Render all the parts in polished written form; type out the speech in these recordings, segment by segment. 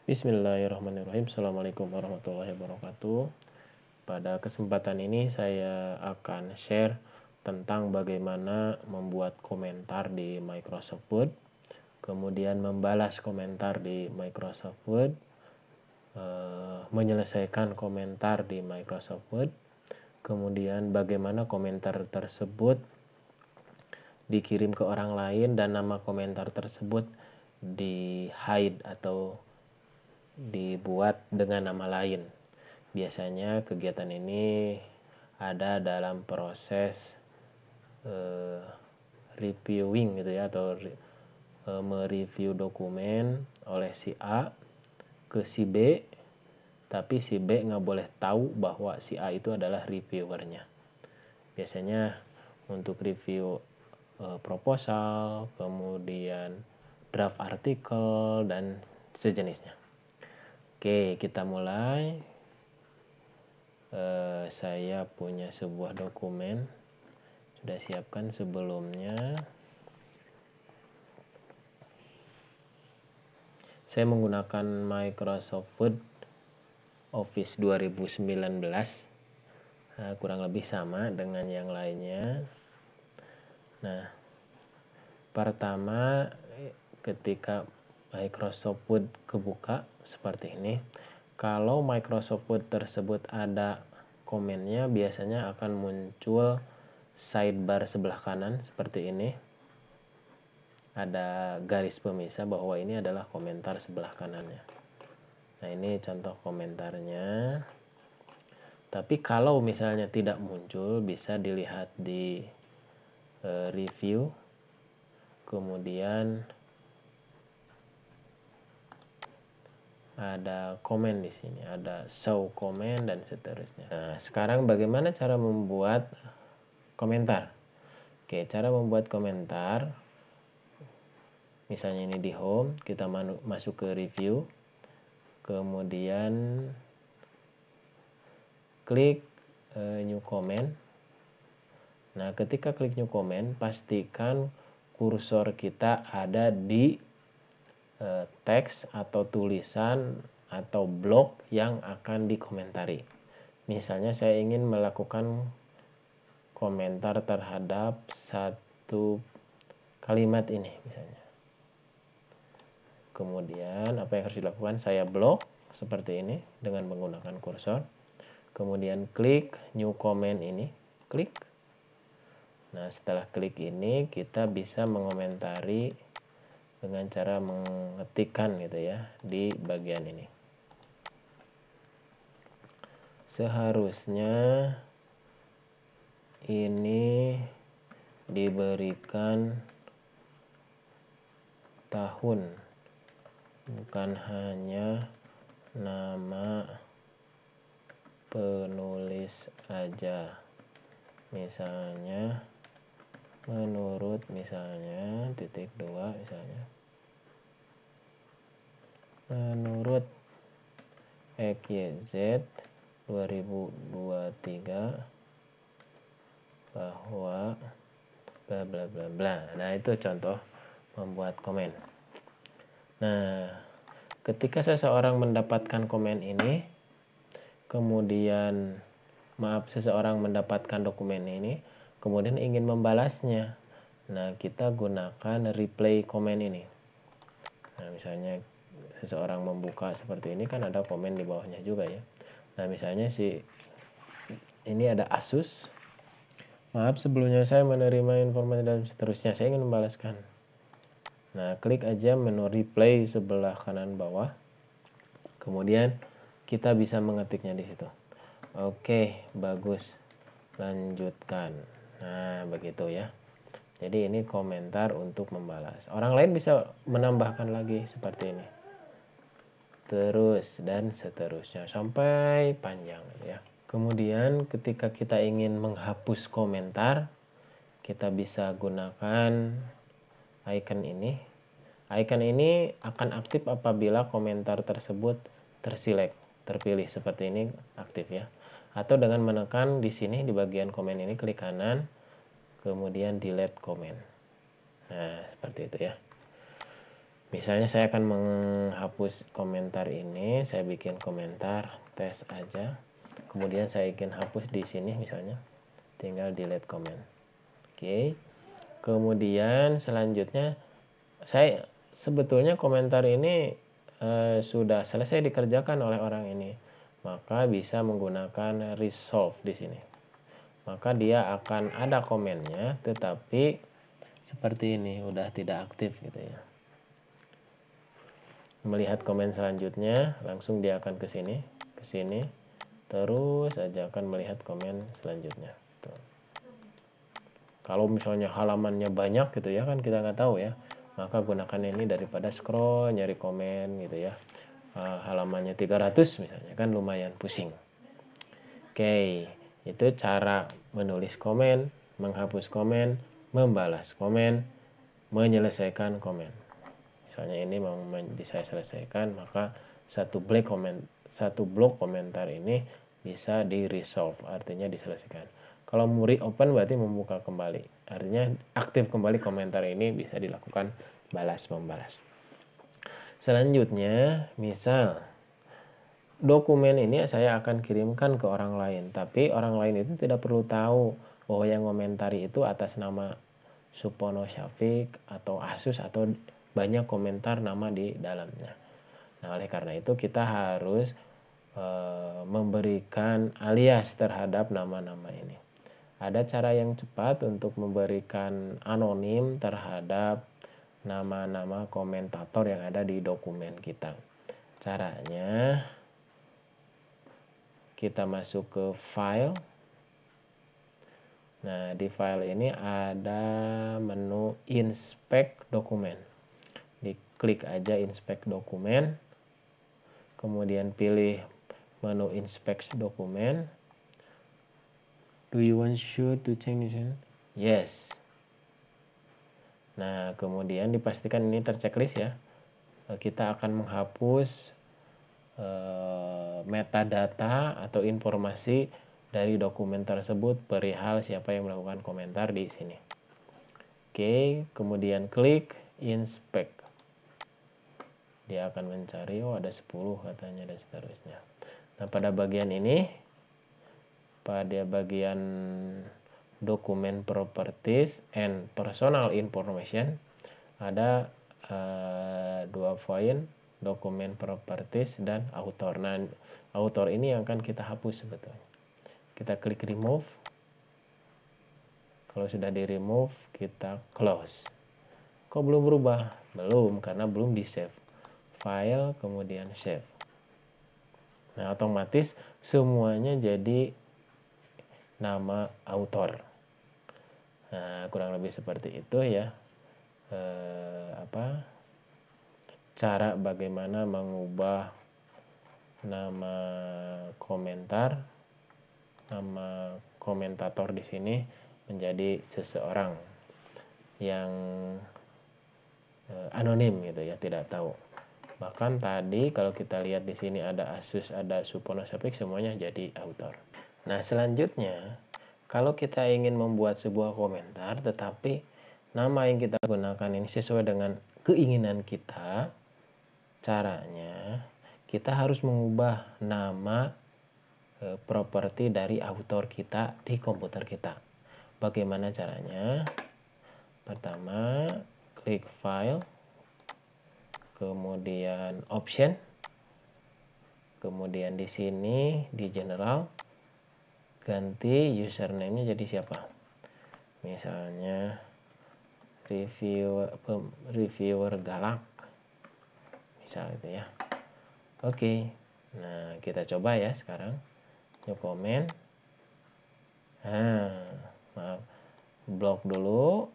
Bismillahirrahmanirrahim. Assalamualaikum warahmatullahi wabarakatuh. Pada kesempatan ini saya akan share tentang bagaimana membuat komentar di Microsoft Word, kemudian membalas komentar di Microsoft Word, menyelesaikan komentar di Microsoft Word, kemudian bagaimana komentar tersebut dikirim ke orang lain dan nama komentar tersebut di hide atau dibuat dengan nama lain. Biasanya kegiatan ini ada dalam proses reviewing gitu ya, atau mereview dokumen oleh si A ke si B, tapi si B nggak boleh tahu bahwa si A itu adalah reviewernya. Biasanya untuk review proposal, kemudian draft artikel dan sejenisnya. Oke, kita mulai. Saya punya sebuah dokumen, sudah siapkan sebelumnya. Saya menggunakan Microsoft Word Office 2019. Kurang lebih sama dengan yang lainnya. Nah, pertama ketika Microsoft Word kebuka seperti ini, kalau Microsoft Word tersebut ada komennya, biasanya akan muncul sidebar sebelah kanan seperti ini. Ada garis pemisah bahwa ini adalah komentar sebelah kanannya. Nah, ini contoh komentarnya. Tapi kalau misalnya tidak muncul, bisa dilihat di review, kemudian ada komen di sini, ada show comment dan seterusnya. Nah, sekarang bagaimana cara membuat komentar? Oke, cara membuat komentar, misalnya ini di home, kita masuk ke review, kemudian klik new comment. Nah, ketika klik new comment, pastikan kursor kita ada di teks atau tulisan atau blok yang akan dikomentari. Misalnya saya ingin melakukan komentar terhadap satu kalimat ini misalnya. Kemudian apa yang harus dilakukan? Saya blok seperti ini dengan menggunakan kursor. Kemudian klik new comment ini, klik. Nah, setelah klik ini kita bisa mengomentari dengan cara mengetikkan gitu ya di bagian ini. Seharusnya ini diberikan tahun, bukan hanya nama penulis aja. Misalnya menurut misalnya titik 2 misalnya. Menurut XYZ 2023 bahwa bla bla bla bla. Nah, itu contoh membuat komen. Nah, ketika seseorang mendapatkan komen ini, kemudian seseorang mendapatkan dokumen ini, kemudian ingin membalasnya. Nah, kita gunakan replay komen ini. Nah, misalnya seseorang membuka seperti ini, kan ada komen di bawahnya juga ya. Nah, misalnya ini ada Asus. Maaf, sebelumnya saya menerima informasi dan seterusnya. Saya ingin membalaskan. Nah, klik aja menu replay sebelah kanan bawah. Kemudian kita bisa mengetiknya di situ. Oke, bagus. Lanjutkan. Nah, begitu ya. Jadi ini komentar untuk membalas. Orang lain bisa menambahkan lagi seperti ini. Terus dan seterusnya sampai panjang ya. Kemudian ketika kita ingin menghapus komentar, kita bisa gunakan icon ini. Icon ini akan aktif apabila komentar tersebut terpilih seperti ini, aktif ya. Atau dengan menekan di sini di bagian komen ini, klik kanan, kemudian delete comment. Nah, seperti itu ya. Misalnya saya akan menghapus komentar ini, saya bikin komentar tes aja. Kemudian saya ingin hapus di sini misalnya, tinggal delete comment. Oke. Kemudian selanjutnya saya sebetulnya komentar ini sudah selesai dikerjakan oleh orang ini. Maka bisa menggunakan resolve di sini. Maka dia akan ada komennya, tetapi seperti ini udah tidak aktif gitu ya. Melihat komen selanjutnya, langsung dia akan ke sini, terus aja akan melihat komen selanjutnya. Tuh. Kalau misalnya halamannya banyak gitu ya, kan kita nggak tahu ya, maka gunakan ini daripada scroll nyari komen gitu ya. Halamannya 300 misalnya, kan lumayan pusing. Oke, itu cara menulis komen, menghapus komen, membalas komen, menyelesaikan komen. Misalnya ini mau saya selesaikan, maka satu blok komentar ini bisa di resolve, artinya diselesaikan. Kalau mau reopen berarti membuka kembali, artinya aktif kembali komentar ini, bisa dilakukan balas membalas. Selanjutnya, misal dokumen ini saya akan kirimkan ke orang lain, tapi orang lain itu tidak perlu tahu bahwa yang komentari itu atas nama Supono Syafiq atau Asus atau banyak komentar nama di dalamnya. Nah, oleh karena itu kita harus memberikan alias terhadap nama-nama ini. Ada cara yang cepat untuk memberikan anonim terhadap nama-nama komentator yang ada di dokumen kita. Caranya kita masuk ke file. Nah, di file ini ada menu inspect dokumen. Diklik aja inspect dokumen. Kemudian pilih menu inspect dokumen. Do you want sure to change this? Yes. Nah, kemudian dipastikan ini terchecklist ya. Kita akan menghapus metadata atau informasi dari dokumen tersebut perihal siapa yang melakukan komentar di sini. Oke, kemudian klik inspect. Dia akan mencari, oh ada 10 katanya dan seterusnya. Nah, pada bagian ini, pada bagian dokumen properties and personal information, ada 2 poin, dokumen properties dan author. Nah, author ini yang akan kita hapus sebetulnya. Kita klik remove. Kalau sudah di remove, kita close. Kok belum berubah? Belum, karena belum di save. File, kemudian save. Nah, otomatis semuanya jadi nama author. Nah, kurang lebih seperti itu ya. Cara bagaimana mengubah nama komentar, nama komentator di sini menjadi seseorang yang anonim gitu ya, tidak tahu. Bahkan tadi kalau kita lihat di sini ada Asus, ada Supono Syafiq, semuanya jadi author. Nah, selanjutnya kalau kita ingin membuat sebuah komentar tetapi nama yang kita gunakan ini sesuai dengan keinginan kita, caranya kita harus mengubah nama properti dari author kita di komputer kita. Bagaimana caranya? Pertama, klik file, kemudian option, kemudian di sini di general ganti username-nya jadi siapa? Misalnya reviewer galak, misal itu ya. Oke, nah kita coba ya sekarang. New comment. Nah, maaf, blok dulu,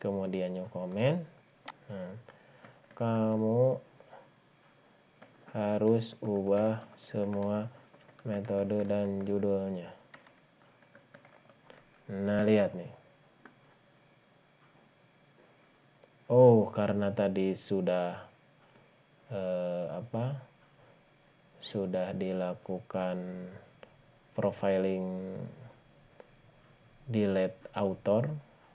kemudian new comment. Nah, kamu harus ubah semua metode dan judulnya. Nah, lihat nih. Oh, karena tadi sudah sudah dilakukan profiling delete author,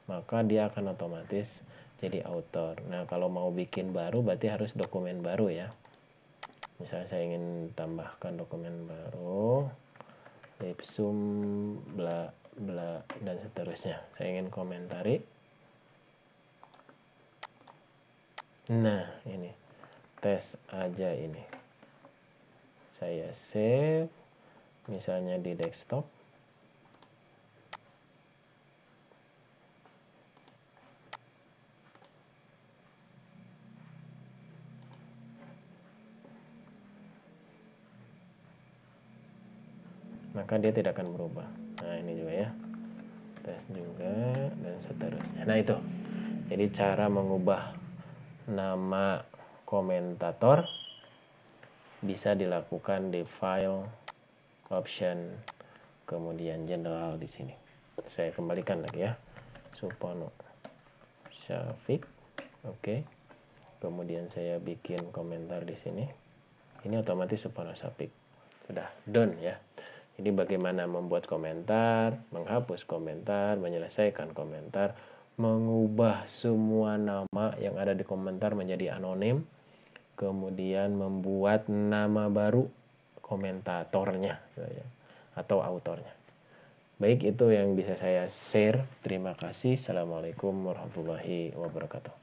maka dia akan otomatis jadi author. Nah, kalau mau bikin baru berarti harus dokumen baru ya. Misalnya saya ingin tambahkan dokumen baru, ipsum bla bla dan seterusnya. Saya ingin komentari. Nah, ini tes aja ini. Saya save misalnya di desktop. Maka dia tidak akan berubah. Nah, ini juga ya. Tes juga dan seterusnya. Nah, itu. Jadi cara mengubah nama komentator bisa dilakukan di file, option, kemudian general di sini. Saya kembalikan lagi ya. Supono Syafiq. Oke. Kemudian saya bikin komentar di sini. Ini otomatis Supono Syafiq. Sudah done ya. Jadi bagaimana membuat komentar, menghapus komentar, menyelesaikan komentar, mengubah semua nama yang ada di komentar menjadi anonim, kemudian membuat nama baru komentatornya atau autornya. Baik, itu yang bisa saya share. Terima kasih. Assalamualaikum warahmatullahi wabarakatuh.